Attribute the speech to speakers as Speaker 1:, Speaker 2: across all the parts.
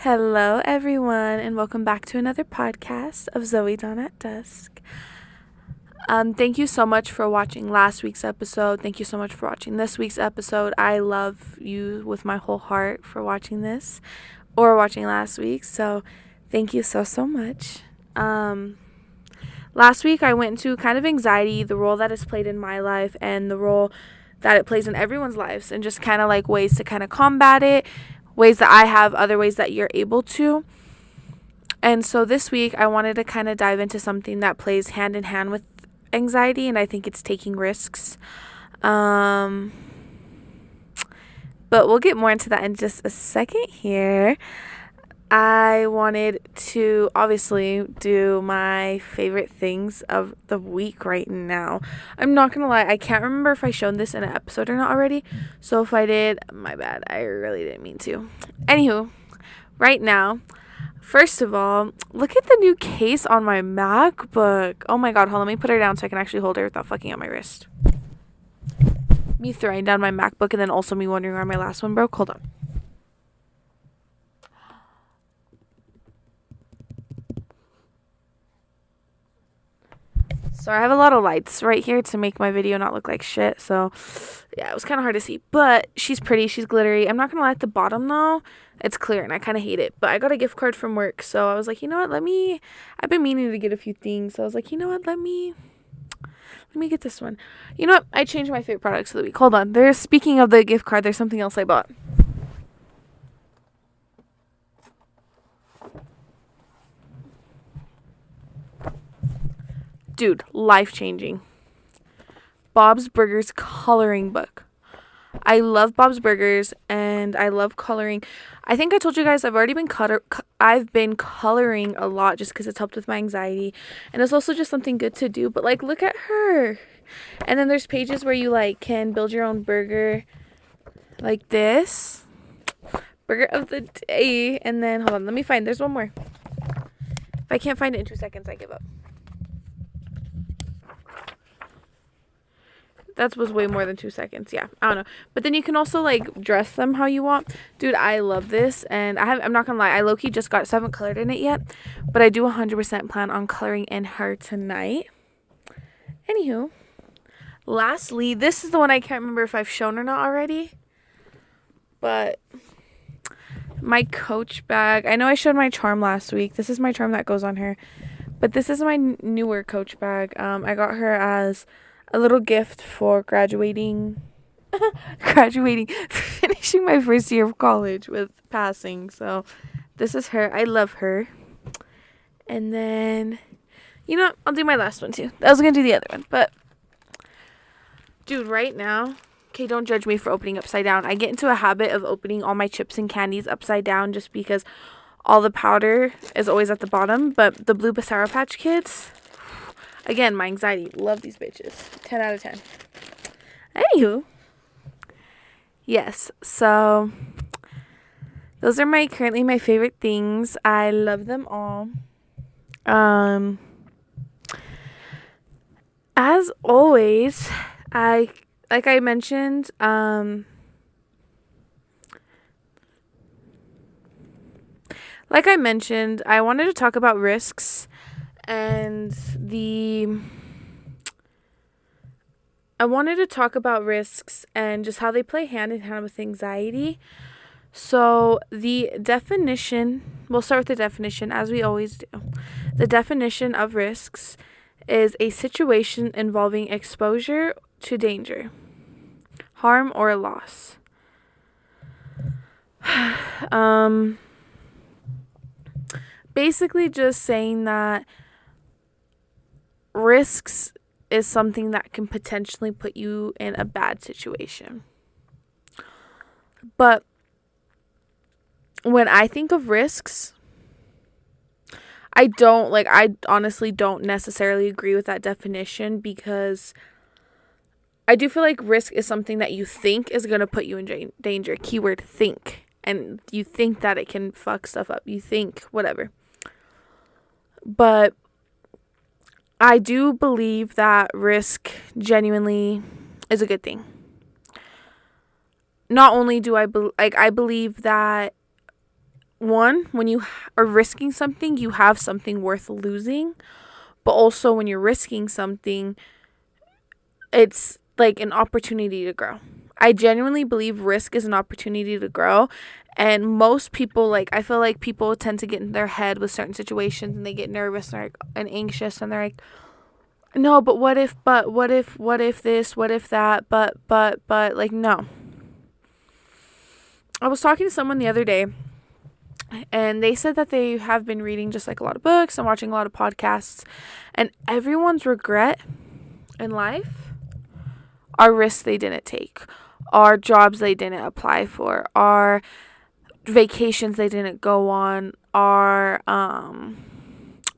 Speaker 1: Hello, everyone, and welcome back to another podcast of Zoe Dawn at Dusk. Thank you so much for watching last week's episode. Thank you so much for watching this week's episode. I love you with my whole heart for watching this or watching last week. So thank you so much. Last week I went into kind of anxiety, the role that is played in my life and the role that it plays in everyone's lives, and just kind of like ways to kind of combat it, ways that I have, other ways that you're able to. And so this week I wanted to kind of dive into something that plays hand in hand with anxiety, and I think it's taking risks. But we'll get more into that in just a second here. I wanted to obviously do my favorite things of the week right now. I'm not gonna lie, I can't remember if I showed this in an episode or not already. So if I did, my bad. I really didn't mean to. Anywho, right now, first of all, look at the new case on my MacBook. Oh my god, hold on, let me put her down so I can actually hold her without fucking up my wrist. Me throwing down my MacBook and then also me wondering why my last one broke. Hold on. So I have a lot of lights right here to make my video not look like shit. So yeah, it was kind of hard to see. But she's pretty. She's glittery. I'm not going to lie, at the bottom though, it's clear and I kind of hate it. But I got a gift card from work. So I was like, you know what? I've been meaning to get a few things. So I was like, you know what? Let me get this one. You know what? I changed my favorite products of the week. Hold on. Speaking of the gift card, there's something else I bought. Dude, life-changing. Bob's Burgers coloring book. I love Bob's Burgers and I love coloring. I think I told you guys I've been coloring a lot just because it's helped with my anxiety, and it's also just something good to do. But like, look at her. And then there's pages where you like can build your own burger, like this burger of the day. And then hold on, let me find. There's one more. If I can't find it in 2 seconds, I give up. That was way more than 2 seconds. Yeah, I don't know. But then you can also like dress them how you want. Dude, I love this. And I'm not gonna lie, I low-key just got, so I haven't colored in it yet. But I do 100% plan on coloring in her tonight. Anywho, lastly, this is the one I can't remember if I've shown or not already. But my Coach bag. I know I showed my charm last week. This is my charm that goes on her. But this is my newer Coach bag. I got her as a little gift for graduating, finishing my first year of college with passing. So this is her. I love her. And then, you know what? I'll do my last one too. I was going to do the other one. But, dude, right now, okay, don't judge me for opening upside down. I get into a habit of opening all my chips and candies upside down just because all the powder is always at the bottom. But the blue Sour Patch Kids, again, my anxiety. Love these bitches. 10 out of 10. Anywho. Yes. So, those are currently my favorite things. I love them all. As always, I mentioned, I wanted to talk about risks. And I wanted to talk about risks and just how they play hand in hand with anxiety. So the definition, we'll start with the definition as we always do. The definition of risks is a situation involving exposure to danger, harm, or loss. Basically just saying that risks is something that can potentially put you in a bad situation. But when I think of risks, I honestly don't necessarily agree with that definition, because I do feel like risk is something that you think is going to put you in danger. Keyword think. And you think that it can fuck stuff up. You think whatever. But I do believe that risk genuinely is a good thing. Not only do I believe that one, when you are risking something, you have something worth losing. But also when you're risking something, it's like an opportunity to grow. I genuinely believe risk is an opportunity to grow. And most people, like, I feel like people tend to get in their head with certain situations and they get nervous and anxious and they're like, no, but what if this, what if that, but, like, no. I was talking to someone the other day and they said that they have been reading just like a lot of books and watching a lot of podcasts, and everyone's regret in life are risks they didn't take, are jobs they didn't apply for, are vacations they didn't go on, are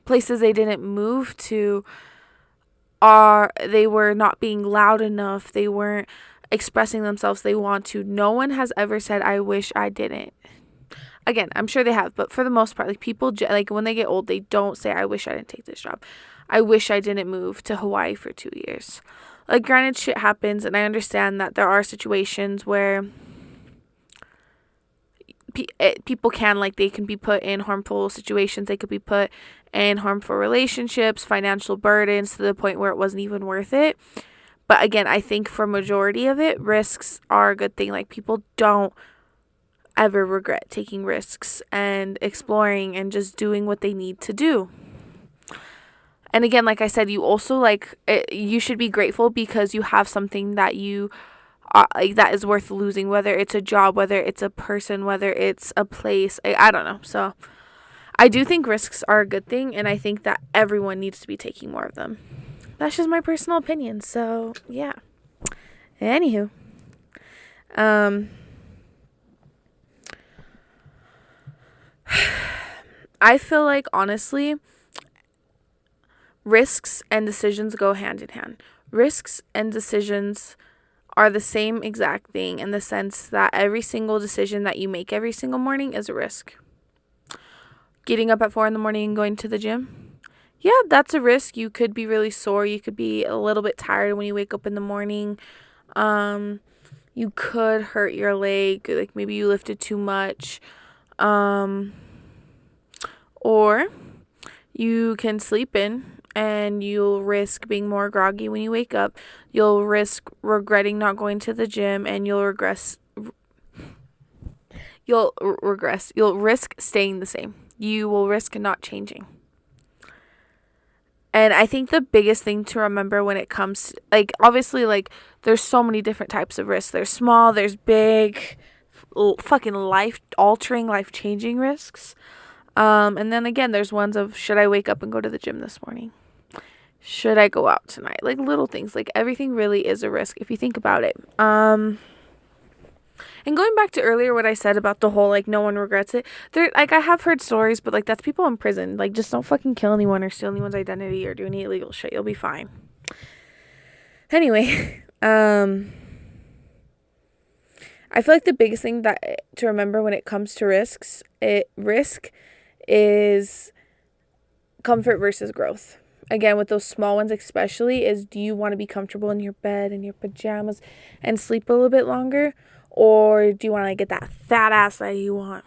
Speaker 1: places they didn't move to, are they were not being loud enough, they weren't expressing themselves they want to. No one has ever said, I wish I didn't. Again, I'm sure they have, but for the most part, like, people, like, when they get old, they don't say, I wish I didn't take this job. I wish I didn't move to Hawaii for 2 years. Like, granted, shit happens, and I understand that there are situations where people can, like, they can be put in harmful situations. They could be put in harmful relationships, financial burdens to the point where it wasn't even worth it. But again, I think for majority of it, risks are a good thing. Like, people don't ever regret taking risks and exploring and just doing what they need to do. And again, like I said, you also, like, you should be grateful because you have something that you like that is worth losing, whether it's a job, whether it's a person, whether it's a place. I don't know. So I do think risks are a good thing, and I think that everyone needs to be taking more of them. That's just my personal opinion. So yeah. Anywho, I feel like, honestly, risks and decisions go hand in hand. Risks and decisions are the same exact thing in the sense that every single decision that you make every single morning is a risk. Getting up at 4 a.m. and going to the gym, yeah, that's a risk. You could be really sore. You could be a little bit tired when you wake up in the morning. You could hurt your leg, like maybe you lifted too much. Or you can sleep in and you'll risk being more groggy when you wake up. You'll risk regretting not going to the gym, and you'll risk staying the same. You will risk not changing. And I think the biggest thing to remember when it comes to, like, obviously, like, there's so many different types of risks. There's small, there's big, fucking life-altering, life-changing risks. And then again, there's ones of, should I wake up and go to the gym this morning? Should I go out tonight? Like, little things. Like, everything really is a risk if you think about it. And going back to earlier what I said about the whole, like, no one regrets it. Like, I have heard stories, but, like, that's people in prison. Like, just don't fucking kill anyone or steal anyone's identity or do any illegal shit. You'll be fine. Anyway, I feel like the biggest thing to remember when it comes to risk is comfort versus growth. Again, with those small ones especially, is, do you want to be comfortable in your bed, in your pajamas, and sleep a little bit longer? Or do you want to get that fat ass that you want?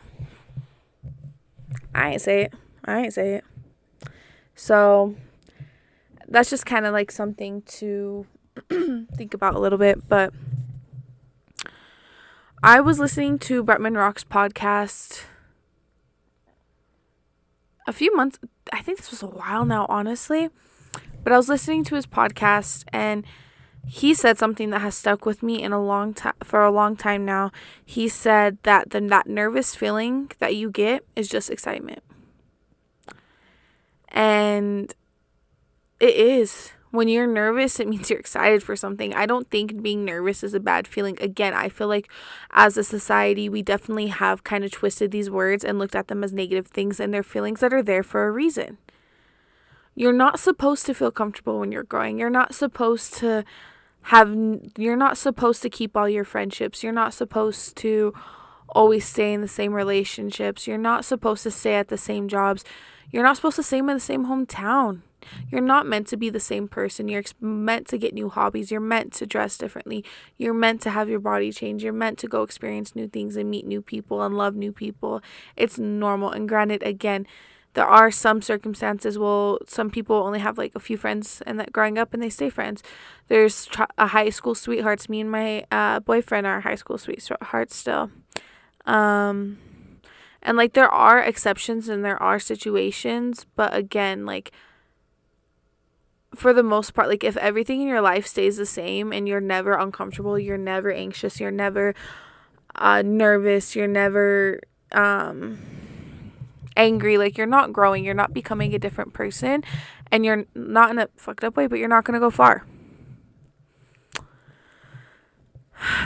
Speaker 1: I ain't say it. So that's just kind of like something to think about a little bit. But I was listening to Bretman Rock's podcast a few months, I think this was a while now, honestly, but I was listening to his podcast and he said something that has stuck with me for a long time now. He said that that nervous feeling that you get is just excitement. And it is. When you're nervous, it means you're excited for something. I don't think being nervous is a bad feeling. Again, I feel like as a society, we definitely have kind of twisted these words and looked at them as negative things, and they're feelings that are there for a reason. You're not supposed to feel comfortable when you're growing. You're not supposed to keep all your friendships. You're not supposed to always stay in the same relationships. You're not supposed to stay at the same jobs. You're not supposed to stay in the same hometown. You're not meant to be the same person. You're meant to get new hobbies. You're meant to dress differently. You're meant to have your body change. You're meant to go experience new things and meet new people and love new people. It's normal. And granted, again, there are some circumstances where some people only have like a few friends and that growing up and they stay friends. There's a high school sweethearts. Me and my boyfriend are high school sweethearts still. And like there are exceptions and there are situations, but again, like for the most part, like if everything in your life stays the same and you're never uncomfortable, you're never anxious, you're never nervous, you're never angry, like you're not growing, you're not becoming a different person, and you're not in a fucked up way, but you're not gonna go far.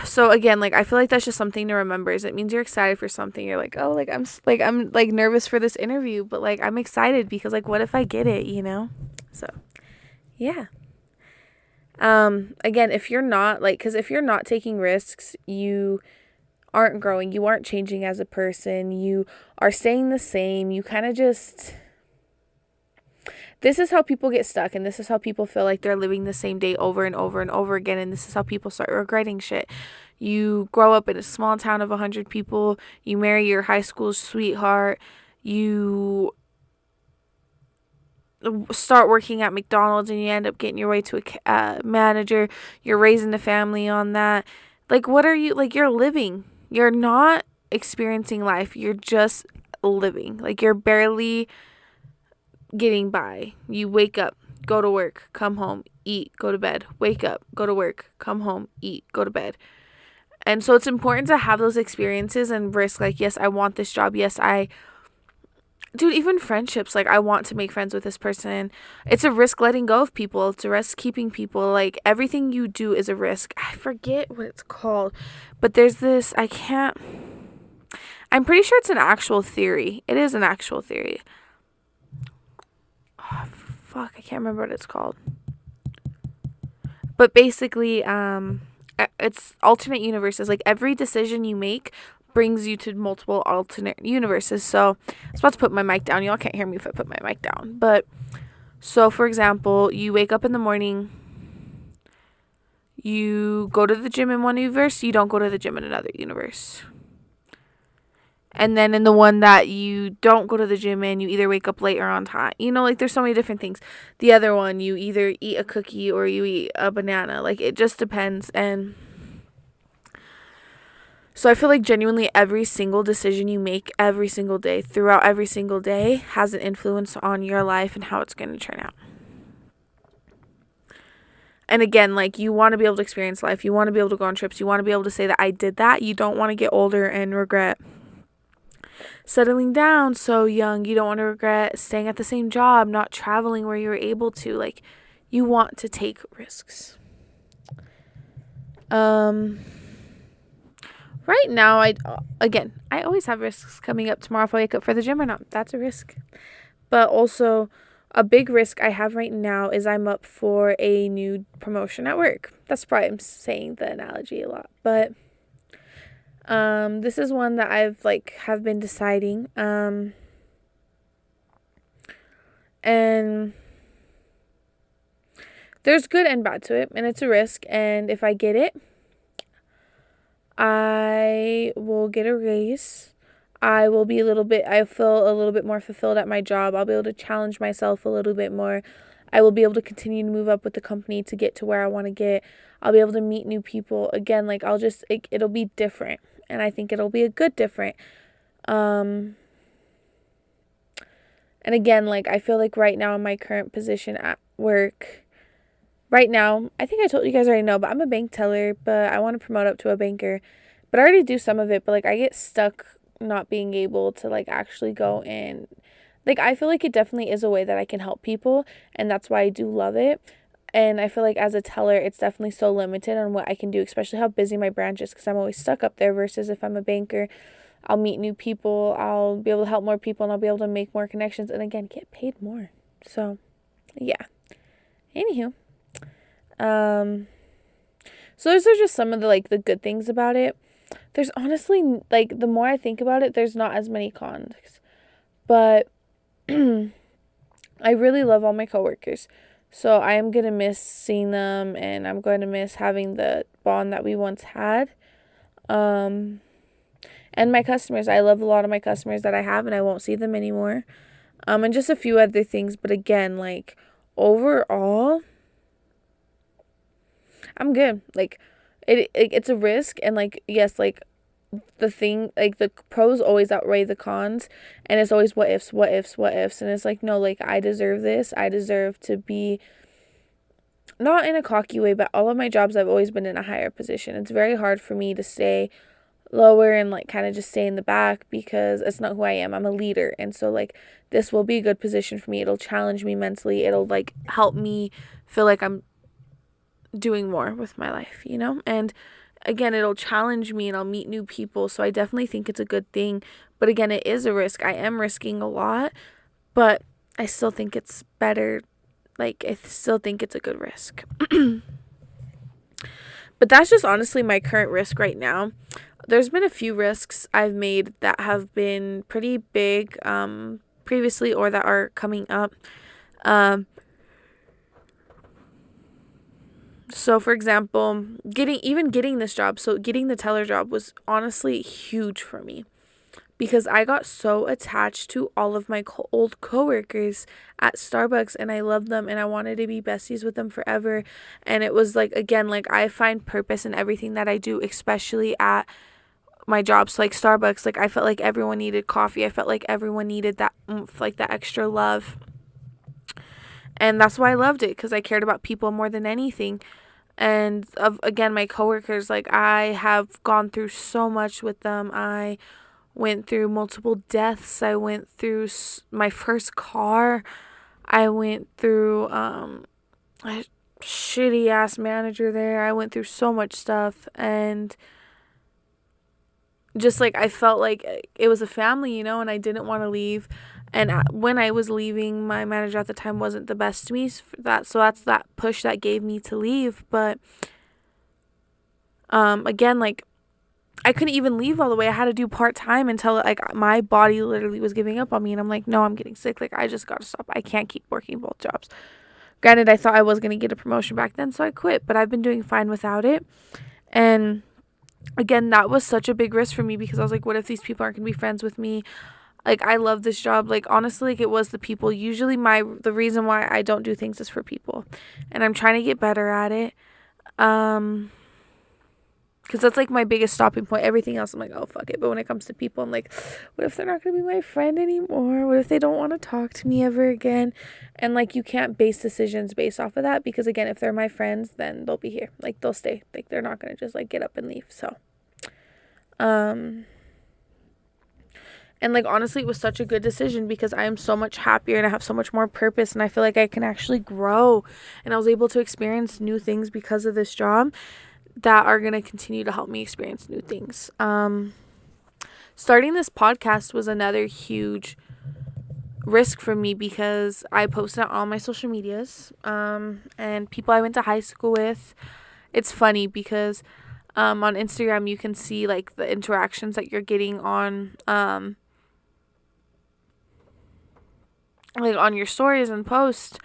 Speaker 1: So again, like I feel like that's just something to remember. Is it means you're excited for something. You're like, oh, like I'm like nervous for this interview, but like I'm excited because like what if I get it, you know? So yeah. Again, if you're not like, because if you're not taking risks, you aren't growing, you aren't changing as a person, you are staying the same, you kind of just, this is how people get stuck, and this is how people feel like they're living the same day over and over and over again, and this is how people start regretting shit. You grow up in a small town of 100 people, you marry your high school sweetheart, you start working at McDonald's and you end up getting your way to a manager, you're raising a family on that. Like, what are you, like, you're living. You're not experiencing life. You're just living. Like, you're barely getting by. You wake up, go to work, come home, eat, go to bed. Wake up, go to work, come home, eat, go to bed. And so it's important to have those experiences and risk, like, yes, I want this job. Yes, dude, even friendships, like I want to make friends with this person. It's a risk letting go of people. It's a risk keeping people. Like everything you do is a risk. I forget what it's called, but there's this, I'm pretty sure it's an actual theory. It is an actual theory. Oh, fuck, I can't remember what it's called. But basically, it's alternate universes. Like every decision you make brings you to multiple alternate universes. So I was about to put my mic down. Y'all can't hear me if I put my mic down. But so for example, you wake up in the morning, you go to the gym in one universe, you don't go to the gym in another universe. And then in the one that you don't go to the gym in, you either wake up late or on time. You know, like there's so many different things. The other one, you either eat a cookie or you eat a banana. Like it just depends. And so I feel like genuinely every single decision you make every single day, throughout every single day, has an influence on your life and how it's going to turn out. And again, like you want to be able to experience life. You want to be able to go on trips. You want to be able to say that I did that. You don't want to get older and regret settling down so young. You don't want to regret staying at the same job, not traveling where you were able to. Like you want to take risks. Right now, I always have risks coming up tomorrow if I wake up for the gym or not. That's a risk. But also, a big risk I have right now is I'm up for a new promotion at work. That's probably I'm saying the analogy a lot. But this is one that I've have been deciding. And there's good and bad to it, and it's a risk. And if I get it, I will get a raise. I feel a little bit more fulfilled at my job. I'll be able to challenge myself a little bit more. I will be able to continue to move up with the company to get to where I want to get. I'll be able to meet new people. Again, it'll be different. And I think it'll be a good different. And again, I feel like right now in my current position at work, right now, I think I told you guys already know, but I'm a bank teller, but I want to promote up to a banker. But I already do some of it, but I get stuck not being able to actually go in. I feel like it definitely is a way that I can help people, and that's why I do love it. And I feel like as a teller, it's definitely so limited on what I can do, especially how busy my branch is, because I'm always stuck up there, versus if I'm a banker, I'll meet new people, I'll be able to help more people, and I'll be able to make more connections, and again, get paid more. So, yeah. Anywho. So those are just some of the good things about it. there's honestly, like, the more I think about it, there's not as many cons. But I really love all my coworkers. So I am going to miss seeing them, and I'm going to miss having the bond that we once had. Um, and my customers. I love a lot of my customers that I have, and I won't see them anymore. And just a few other things. But again, like, overall, I'm good. Like, it's a risk, and, like, yes, like, the thing, like, the pros always outweigh the cons, and it's always what ifs, what ifs, what ifs, and it's like, no, like, I deserve this. I deserve to be, not in a cocky way, but all of my jobs I've always been in a higher position. It's very hard for me to stay lower and, like, kind of just stay in the back, because it's not who I am. I'm a leader, and so, like, this will be a good position for me. It'll challenge me mentally. It'll, like, help me feel like I'm doing more with my life, and again, it'll challenge me, and I'll meet new people. So I definitely think it's a good thing. But again, it is a risk. I am risking a lot, but I still think it's better. Like, I still think it's a good risk. But that's just honestly my current risk right now. There's been a few risks I've made that have been pretty big previously, or that are coming up. So, for example, getting this job, so getting the teller job was honestly huge for me, because I got so attached to all of my old coworkers at Starbucks, and I loved them, and I wanted to be besties with them forever. And it was like, again, like, I find purpose in everything that I do, especially at my jobs, like Starbucks. Like, I felt like everyone needed coffee. I felt like everyone needed that oomph, like that extra love. And that's why I loved it, because I cared about people more than anything. And again, my coworkers, like, I have gone through so much with them. I went through multiple deaths. I went through my first car. I went through a shitty ass manager there. I went through so much stuff, and just, like, I felt like it was a family, and I didn't want to leave. And when I was leaving, my manager at the time wasn't the best to me. So that's that push that gave me to leave. But again, like, I couldn't even leave all the way. I had to do part-time until, like, my body literally was giving up on me. And I'm like, no, I'm getting sick. Like, I just got to stop. I can't keep working both jobs. Granted, I thought I was going to get a promotion back then, so I quit. But I've been doing fine without it. And again, that was such a big risk for me, because I was like, what if these people aren't going to be friends with me? Like, I love this job. Like, honestly, like, it was the people. Usually the reason why I don't do things is for people. And I'm trying to get better at it. Because that's, like, my biggest stopping point. Everything else, I'm like, oh, fuck it. But when it comes to people, I'm like, what if they're not going to be my friend anymore? What if they don't want to talk to me ever again? And, like, you can't base decisions based off of that. Because, again, if they're my friends, then they'll be here. Like, they'll stay. Like, they're not going to just, like, get up and leave. So, and, like, honestly, it was such a good decision, because I am so much happier, and I have so much more purpose, and I feel like I can actually grow. And I was able to experience new things because of this job that are going to continue to help me experience new things. Starting this podcast was another huge risk for me, because I posted on all my social medias, and people I went to high school with. It's funny because on Instagram you can see, like, the interactions that you're getting on like, on your stories and posts.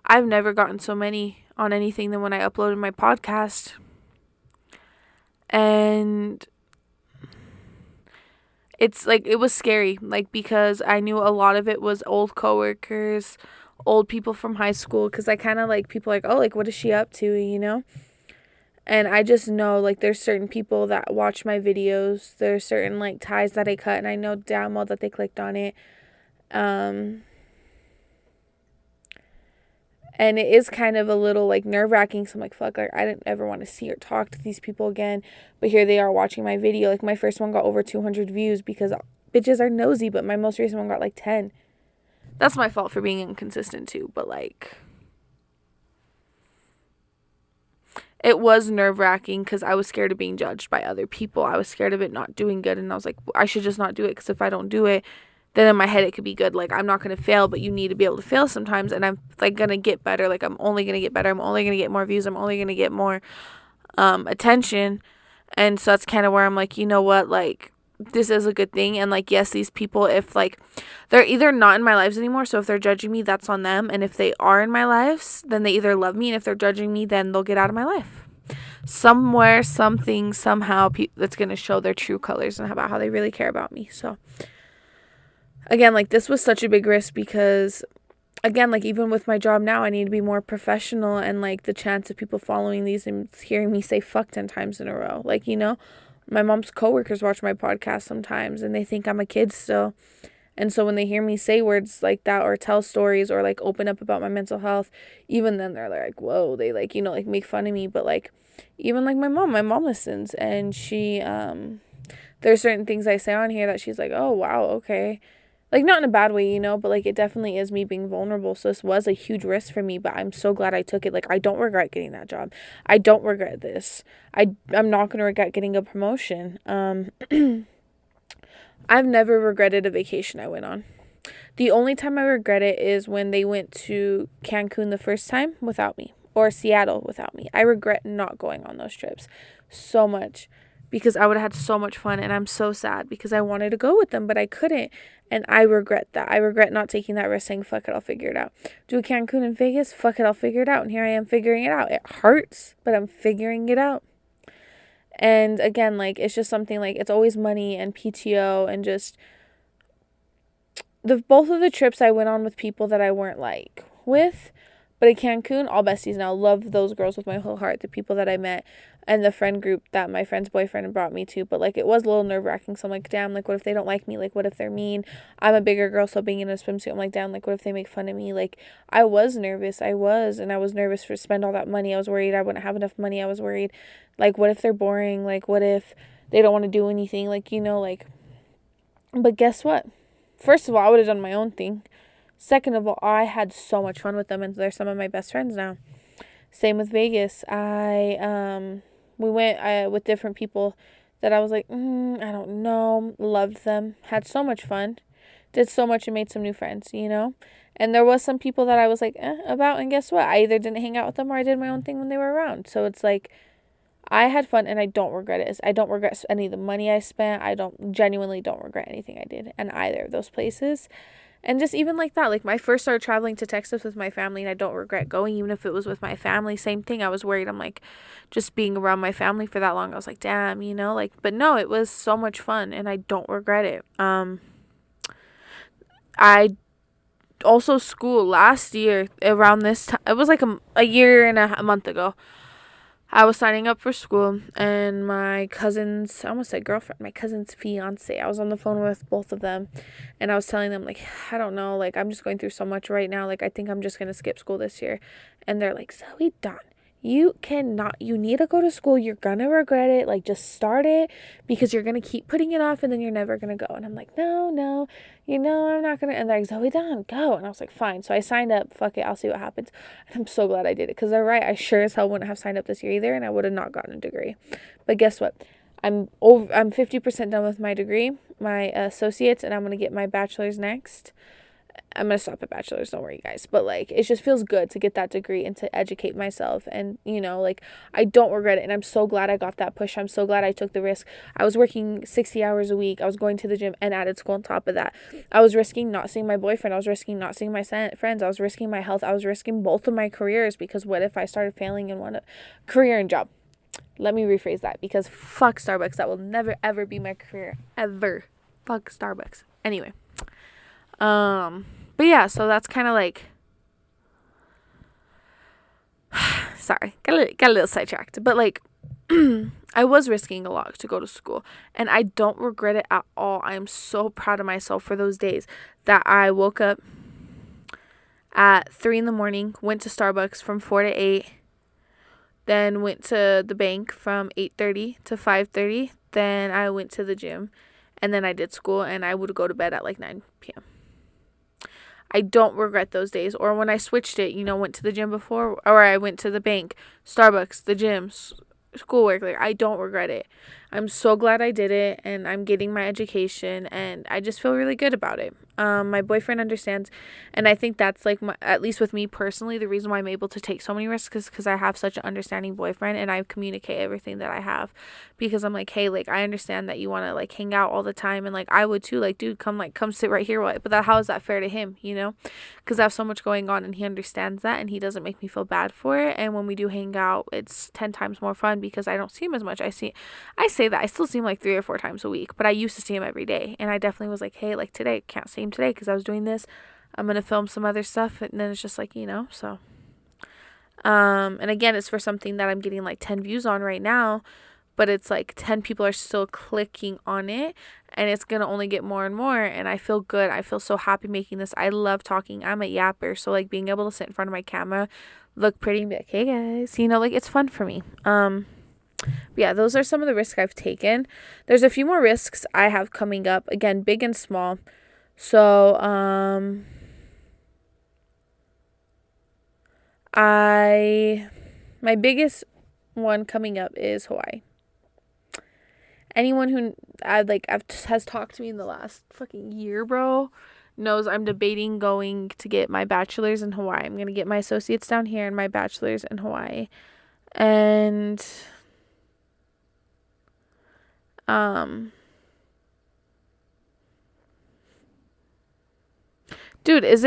Speaker 1: I've never gotten so many on anything than when I uploaded my podcast. And it's, like, it was scary, like, because I knew a lot of it was old coworkers, old people from high school, because I kind of, like, people like, oh, like, what is she up to, And I just know, like, there's certain people that watch my videos. There's certain, like, ties that I cut, and I know damn well that they clicked on it. And it is kind of a little, like, nerve-wracking. So I'm like, fuck, like, I didn't ever want to see or talk to these people again. But here they are watching my video. Like, my first one got over 200 views, because bitches are nosy. But my most recent one got, like, 10. That's my fault for being inconsistent, too. But, like, it was nerve-wracking, because I was scared of being judged by other people. I was scared of it not doing good. And I was like, I should just not do it, because if I don't do it, then in my head it could be good. Like, I'm not going to fail, but you need to be able to fail sometimes. And I'm, like, going to get better. Like, I'm only going to get better. I'm only going to get more views. I'm only going to get more attention. And so that's kind of where I'm like, you know what, like, this is a good thing. And like, yes, these people, if like they're either not in my lives anymore, so if they're judging me, that's on them. And if they are in my lives, then they either love me, and if they're judging me, then they'll get out of my life. Somewhere, something, somehow, that's going to show their true colors and about how they really care about me. So again, like, this was such a big risk because, again, like, even with my job now, I need to be more professional, and like the chance of people following these and hearing me say fuck 10 times in a row, like, you know, my mom's coworkers watch my podcast sometimes and they think I'm a kid still. And so when they hear me say words like that, or tell stories, or like open up about my mental health, even then they're like, whoa, they like, you know, like make fun of me. But like, even like my mom listens, and she, there's certain things I say on here that she's like, oh, wow, okay. Like, not in a bad way, you know, but like, it definitely is me being vulnerable. So this was a huge risk for me, but I'm so glad I took it. Like, I don't regret getting that job. I don't regret this. I'm not going to regret getting a promotion. I've never regretted a vacation I went on. The only time I regret it is when they went to Cancun the first time without me, or Seattle without me. I regret not going on those trips so much, because I would have had so much fun, and I'm so sad because I wanted to go with them, but I couldn't. And I regret that. I regret not taking that risk, saying, fuck it, I'll figure it out. Do Cancun and Vegas? Fuck it, I'll figure it out. And here I am figuring it out. It hurts, but I'm figuring it out. And again, like, it's just something like, it's always money and PTO, and just both of the trips I went on with people that I weren't like with. But at Cancun, all besties now. Love those girls with my whole heart. The people that I met, and the friend group that my friend's boyfriend brought me to. But like, it was a little nerve-wracking. So I'm like, damn, like, what if they don't like me? Like, what if they're mean? I'm a bigger girl, so being in a swimsuit, I'm like, damn, like, what if they make fun of me? Like, I was nervous. And I was nervous to spend all that money. I was worried I wouldn't have enough money. I was worried, like, what if they're boring? Like, what if they don't want to do anything? Like, you know, like, but guess what? First of all, I would have done my own thing. Second of all, I had so much fun with them, and they're some of my best friends now. Same with Vegas. We went with different people that I was like, I don't know, loved them, had so much fun, did so much, and made some new friends, you know? And there was some people that I was like, about, and guess what? I either didn't hang out with them, or I did my own thing when they were around. So it's like, I had fun, and I don't regret it. I don't regret any of the money I spent. I genuinely don't regret anything I did in either of those places. And just even like that, like, my first started traveling to Texas with my family, and I don't regret going, even if it was with my family. Same thing. I was worried. I'm like, just being around my family for that long, I was like, damn, you know, like, but no, it was so much fun, and I don't regret it. I also, school last year around this time, it was like a year and a month ago, I was signing up for school, and my cousin's, I almost said girlfriend, my cousin's fiance, I was on the phone with both of them, and I was telling them, like, I don't know, like, I'm just going through so much right now, like, I think I'm just going to skip school this year. And they're like, Zoe, Dawn, you cannot, you need to go to school, you're going to regret it, like, just start it, because you're going to keep putting it off, and then you're never going to go. And I'm like, no, you know, I'm not going to. And they're like, Zoe, Dawn, go. And I was like, fine. So I signed up, fuck it, I'll see what happens. And I'm so glad I did it, because they're right, I sure as hell wouldn't have signed up this year either, and I would have not gotten a degree. But guess what? I'm 50% done with my degree, my associates, and I'm going to get my bachelor's next. I'm going to stop at bachelor's, don't worry, guys. But, like, it just feels good to get that degree and to educate myself. And, you know, like, I don't regret it. And I'm so glad I got that push. I'm so glad I took the risk. I was working 60 hours a week. I was going to the gym and added school on top of that. I was risking not seeing my boyfriend. I was risking not seeing my friends. I was risking my health. I was risking both of my careers, because what if I started failing in one career and job? Let me rephrase that, because fuck Starbucks. That will never, ever be my career. Ever. Fuck Starbucks. Anyway. But yeah, so that's kind of like, sorry, got a little sidetracked, but like, I was risking a lot to go to school, and I don't regret it at all. I am so proud of myself for those days that I woke up at 3 a.m, went to Starbucks from 4 to 8, then went to the bank from 8:30 to 5:30, then I went to the gym, and then I did school, and I would go to bed at like 9 p.m. I don't regret those days. Or when I switched it, you know, went to the gym before, or I went to the bank, Starbucks, the gym, schoolwork. Like, I don't regret it. I'm so glad I did it, and I'm getting my education, and I just feel really good about it. My boyfriend understands, and I think that's like at least with me personally, the reason why I'm able to take so many risks is because I have such an understanding boyfriend, and I communicate everything that I have, because I'm like, hey, like I understand that you want to like hang out all the time, and like I would too, like dude, come sit right here, what? But how is that fair to him, you know? Because I have so much going on, and he understands that, and he doesn't make me feel bad for it, and when we do hang out, it's 10 times more fun because I don't see him as much. I say that I still see him like 3 or 4 times a week, but I used to see him every day, and I definitely was like, hey, like today can't see him today because I was doing this. I'm gonna film some other stuff, and then it's just like, you know. So and again, it's for something that I'm getting like 10 views on right now, but it's like 10 people are still clicking on it, and it's gonna only get more and more, and I feel good. I feel so happy making this. I love talking. I'm a yapper, so like being able to sit in front of my camera, look pretty, and be like, hey guys, you know, like it's fun for me. Yeah, those are some of the risks I've taken. There's a few more risks I have coming up, again, big and small. So my biggest one coming up is Hawaii. Anyone who has talked to me in the last fucking year, bro, knows I'm debating going to get my bachelor's in Hawaii. I'm going to get my associates down here and my bachelor's in Hawaii. And dude, what's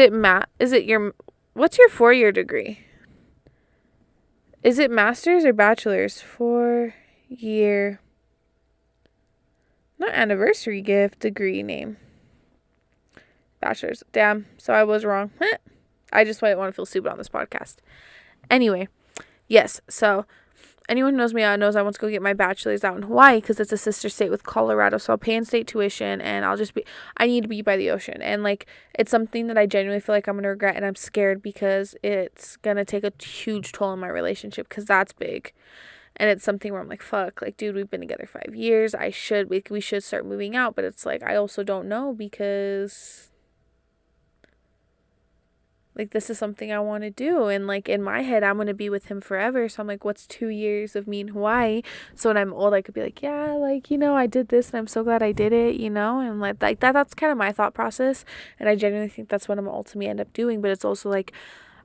Speaker 1: your 4-year degree? Is it master's or bachelor's? 4-year, not anniversary gift, degree name. Bachelor's. Damn, so I was wrong. I just might want to feel stupid on this podcast. Anyway, yes, so anyone who knows me knows I want to go get my bachelor's out in Hawaii because it's a sister state with Colorado. So I'll pay in-state tuition, and I need to be by the ocean. And like, it's something that I genuinely feel like I'm going to regret, and I'm scared because it's going to take a huge toll on my relationship because that's big. And it's something where I'm like, fuck, like, dude, we've been together 5 years. We should start moving out. But it's like, I also don't know because like, this is something I want to do. And, like, in my head, I'm going to be with him forever. So I'm like, what's 2 years of me in Hawaii? So when I'm old, I could be like, yeah, like, you know, I did this and I'm so glad I did it, you know? And, like that's kind of my thought process. And I genuinely think that's what I'm ultimately end up doing. But it's also, like,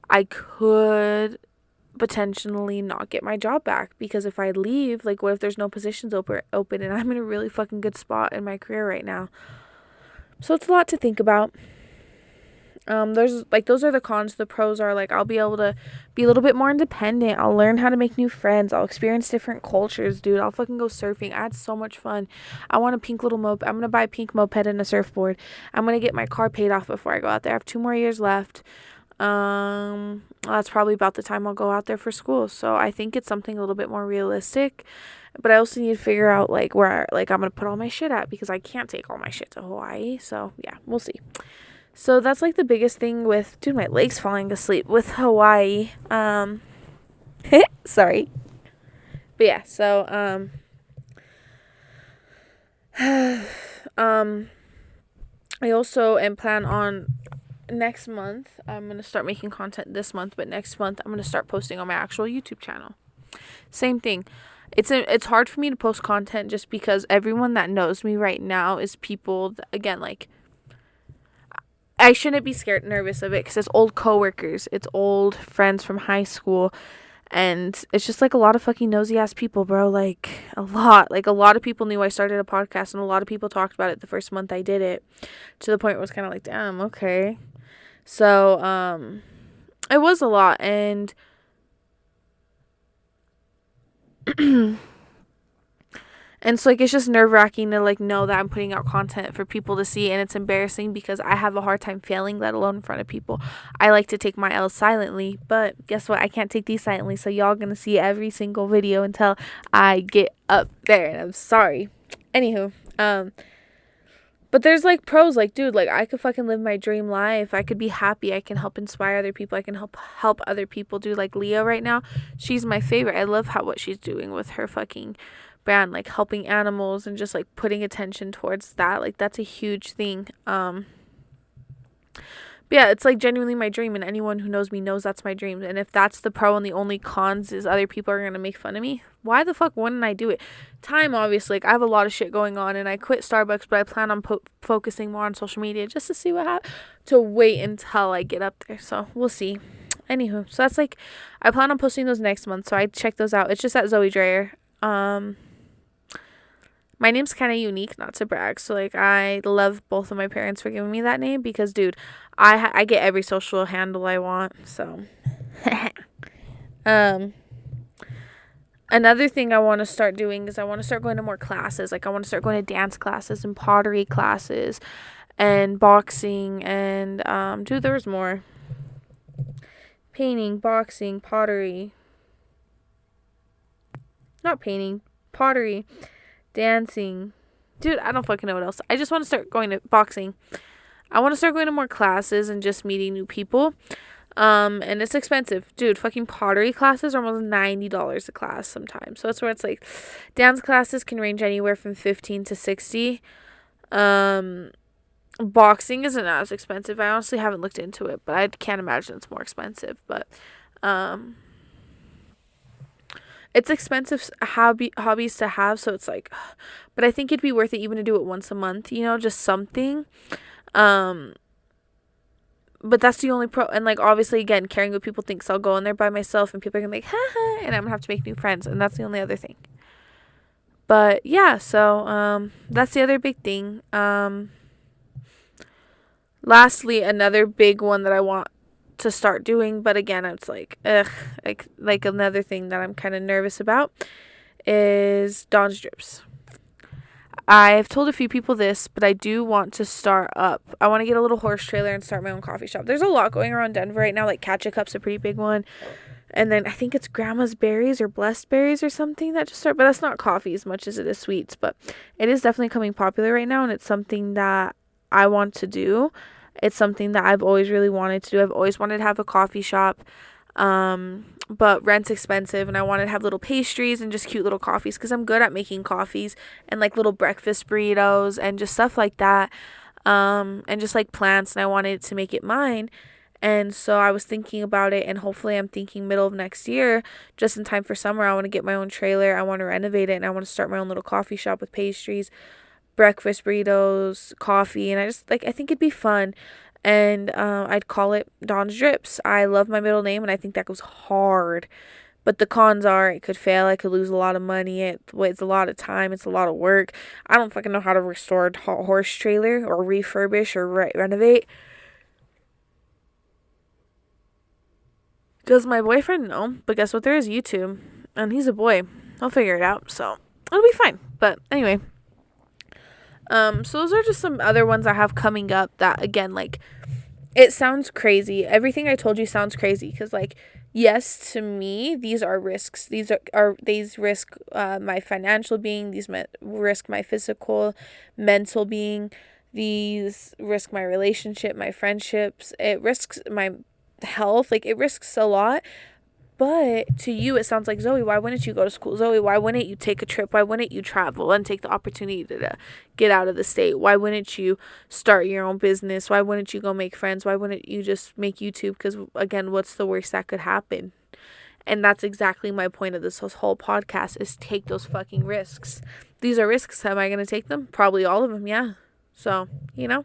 Speaker 1: I could potentially not get my job back because if I leave, like, what if there's no positions open and I'm in a really fucking good spot in my career right now? So it's a lot to think about. There's like, those are the cons. The pros are like, I'll be able to be a little bit more independent. I'll learn how to make new friends. I'll experience different cultures, dude. I'll fucking go surfing. I had so much fun. I want a pink little moped. I'm gonna buy a pink moped and a surfboard. I'm gonna get my car paid off before I go out there. I have 2 more years left. That's probably about the time I'll go out there for school. So I think it's something a little bit more realistic. But I also need to figure out like where like I'm gonna put all my shit at because I can't take all my shit to Hawaii. So yeah, we'll see. So that's like the biggest thing with, dude, my leg's falling asleep with Hawaii. Sorry. But yeah, so I also am plan on next month. I'm going to start making content this month, but next month I'm going to start posting on my actual YouTube channel. Same thing. It's hard for me to post content just because everyone that knows me right now is people that, again, like, I shouldn't be nervous of it because it's old coworkers, it's old friends from high school, and it's just like a lot of fucking nosy ass people, bro. Like a lot of people knew I started a podcast, and a lot of people talked about it the first month I did it, to the point where it was kind of like, damn, okay. So it was a lot, and and so, like, it's just nerve-wracking to, like, know that I'm putting out content for people to see, and it's embarrassing because I have a hard time failing, let alone in front of people. I like to take my L's silently, but guess what? I can't take these silently, so y'all gonna see every single video until I get up there, and I'm sorry. Anywho, but there's, like, pros, like, dude, like, I could fucking live my dream life. I could be happy. I can help inspire other people. I can help other people, dude. Like, Leah right now, she's my favorite. I love what she's doing with her fucking brand, like helping animals and just like putting attention towards that. Like, that's a huge thing. But But yeah, it's like genuinely my dream, and anyone who knows me knows that's my dream. And if that's the pro and the only cons is other people are gonna make fun of me, why the fuck wouldn't I do it? Time, obviously, like I have a lot of shit going on, and I quit Starbucks, but I plan on focusing more on social media just to see what happens. To wait until I get up there, so we'll see. Anywho, so that's like, I plan on posting those next month, so I check those out. It's just at Zoe Dreyer. My name's kind of unique, not to brag. So, like, I love both of my parents for giving me that name because, dude, I get every social handle I want. So, another thing I want to start doing is I want to start going to more classes. Like, I want to start going to dance classes and pottery classes and boxing and, dude, there was more. Painting, boxing, pottery. Not painting, pottery. Dancing. Dude, I don't fucking know what else. I just want to start going to boxing. I want to start going to more classes and just meeting new people. And it's expensive. Dude, fucking pottery classes are almost $90 a class sometimes. So that's where it's like, dance classes can range anywhere from $15 to $60. Boxing isn't as expensive. I honestly haven't looked into it, but I can't imagine it's more expensive. But, it's expensive hobbies to have, so it's like, but I think it'd be worth it even to do it once a month, you know, just something. But that's the only pro, and like obviously again, caring what people think, so I'll go in there by myself, and people are gonna be like, haha, and I'm gonna have to make new friends, and that's the only other thing. But yeah, so that's the other big thing. Lastly, another big one that I want to start doing, but again, it's like another thing that I'm kind of nervous about is Dawn's Drips. I've told a few people this, but I do want to start up. I want to get a little horse trailer and start my own coffee shop. There's a lot going around Denver right now, like Catch Cup's a pretty big one. And then I think it's Grandma's Berries or Blessed Berries or something that just started, but that's not coffee as much as it is sweets, but it is definitely coming popular right now, and it's something that I want to do. It's something that I've always really wanted to do. I've always wanted to have a coffee shop, but rent's expensive, and I wanted to have little pastries and just cute little coffees because I'm good at making coffees and like little breakfast burritos and just stuff like that, and just like plants, and I wanted to make it mine. And so I was thinking about it, and hopefully I'm thinking middle of next year, just in time for summer, I want to get my own trailer, I want to renovate it, and I want to start my own little coffee shop with pastries, breakfast burritos, coffee, and I think it'd be fun. And I'd call it Dawn's Drips. I love my middle name, and I think that goes hard. But the cons are it could fail, I could lose a lot of money, it's a lot of time, it's a lot of work. I don't fucking know how to restore a horse trailer or refurbish or renovate. Does my boyfriend know? But guess what? There is YouTube. And he's a boy. He'll figure it out. So it'll be fine. But anyway. So those are just some other ones I have coming up that, again, like, it sounds crazy. Everything I told you sounds crazy. Because, like, yes, to me, these are risks. These risk my financial being. These risk my physical, mental being. These risk my relationship, my friendships. It risks my health, like it risks a lot. But to you it sounds like, Zoe, why wouldn't you go to school? Zoe, why wouldn't you take a trip? Why wouldn't you travel and take the opportunity to get out of the state? Why wouldn't you start your own business? Why wouldn't you go make friends? Why wouldn't you just make YouTube? Because again, what's the worst that could happen? And that's exactly my point of this whole podcast, is take those fucking risks. These are risks. Am I going to take them? Probably all of them, yeah. So, you know.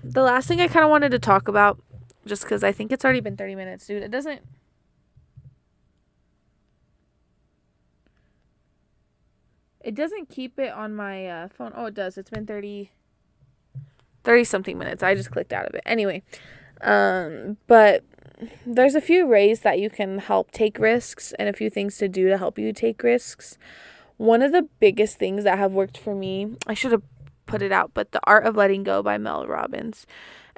Speaker 1: The last thing I kind of wanted to talk about, just because I think it's already been 30 minutes, dude. It doesn't keep it on my phone. Oh, it does. It's been 30 something minutes. I just clicked out of it. Anyway, but there's a few ways that you can help take risks and a few things to do to help you take risks. One of the biggest things that have worked for me, I should have put it out, but The Art of Letting Go by Mel Robbins.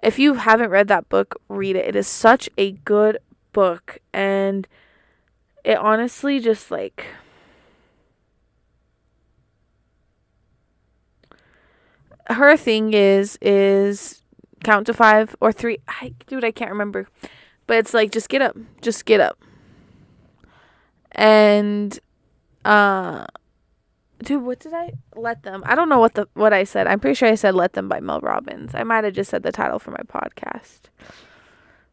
Speaker 1: If you haven't read that book, read it. It is such a good book, and it honestly just like, her thing is count to 5 or 3. I can't remember, but it's like, just get up, and Dude, what did I let them? I don't know what I said. I'm pretty sure I said Let Them by Mel Robbins. I might have just said the title for my podcast.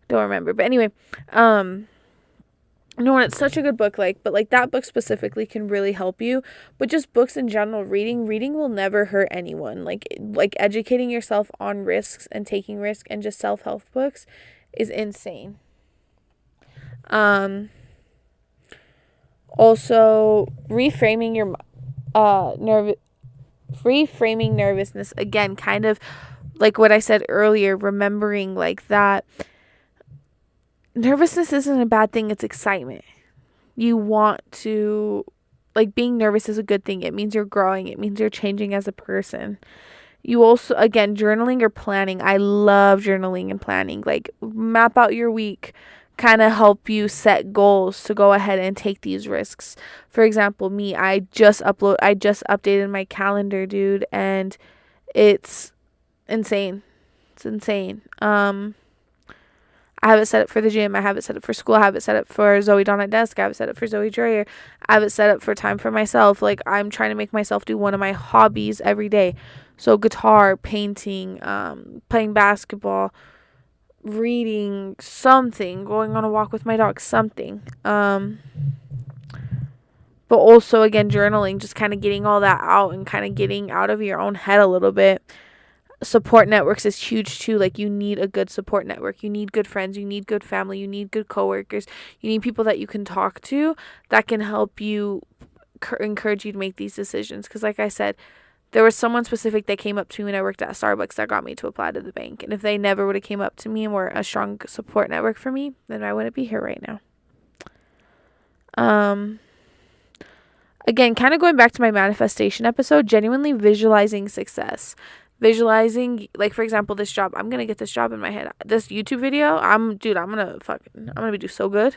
Speaker 1: Don't remember. But anyway, no, and it's such a good book, but like that book specifically can really help you. But just books in general, reading will never hurt anyone. Like educating yourself on risks and taking risk and just self-help books is insane. Um Also reframing your reframing nervousness, again, kind of like what I said earlier, remembering like that nervousness isn't a bad thing, it's excitement. You want to, like, being nervous is a good thing. It means you're growing, it means you're changing as a person. You also, again, journaling or planning. I love journaling and planning. Like, map out your week, kind of help you set goals to go ahead and take these risks. For example, me, I just updated my calendar, dude, and it's insane. It's insane. I have it set up for the gym. I have it set up for school. I have it set up for Zoe Dawn at Desk. I have it set up for Zoe Dreyer. I have it set up for time for myself. Like, I'm trying to make myself do one of my hobbies every day. So guitar, painting, playing basketball, reading, something, going on a walk with my dog, something. But also, again, journaling, just kind of getting all that out and kind of getting out of your own head a little bit. Support networks is huge too. Like, you need a good support network. You need good friends. You need good family. You need good coworkers. You need people that you can talk to that can help you encourage you to make these decisions. Because, like I said, there was someone specific that came up to me when I worked at Starbucks that got me to apply to the bank. And if they never would have came up to me and were a strong support network for me, then I wouldn't be here right now. Again, kind of going back to my manifestation episode, genuinely visualizing success. Visualizing, like, for example, this job. I'm going to get this job in my head. This YouTube video, I'm going to do so good.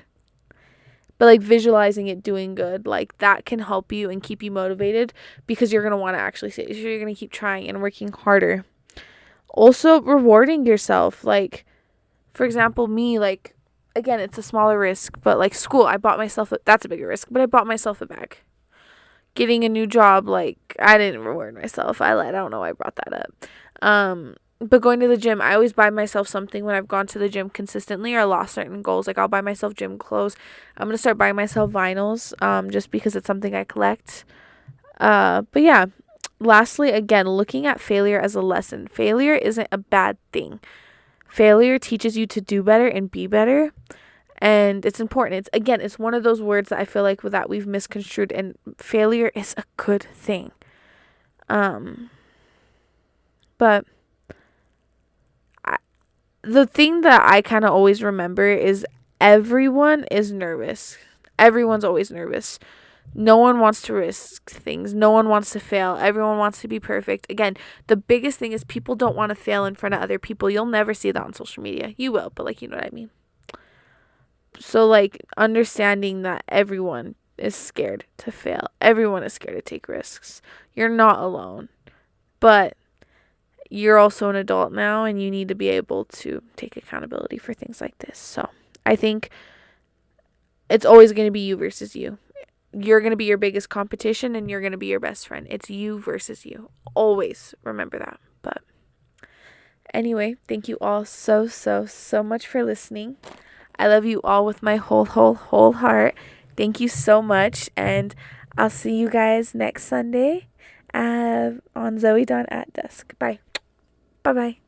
Speaker 1: But, like, visualizing it doing good, like, that can help you and keep you motivated because you're going to want to actually say, so you're going to keep trying and working harder. Also, rewarding yourself. Like, for example, me, like, again, it's a smaller risk, but, like, school, that's a bigger risk, but I bought myself a bag. Getting a new job, like, I didn't reward myself. I don't know why I brought that up. But going to the gym, I always buy myself something when I've gone to the gym consistently or lost certain goals. Like, I'll buy myself gym clothes. I'm going to start buying myself vinyls, just because it's something I collect. But yeah, lastly, again, looking at failure as a lesson. Failure isn't a bad thing. Failure teaches you to do better and be better. And it's important. It's one of those words that I feel like that we've misconstrued, and failure is a good thing. But the thing that I kind of always remember is everyone is nervous. Everyone's always nervous. No one wants to risk things. No one wants to fail. Everyone wants to be perfect. Again, the biggest thing is people don't want to fail in front of other people. You'll never see that on social media. You will, but, like, you know what I mean. So, like, understanding that everyone is scared to fail. Everyone is scared to take risks. You're not alone. But you're also an adult now, and you need to be able to take accountability for things like this. So, I think it's always going to be you versus you. You're going to be your biggest competition, and you're going to be your best friend. It's you versus you. Always remember that. But anyway, thank you all so much for listening. I love you all with my whole heart. Thank you so much. And I'll see you guys next Sunday on Zoe Dawn at Desk. Bye. Bye-bye.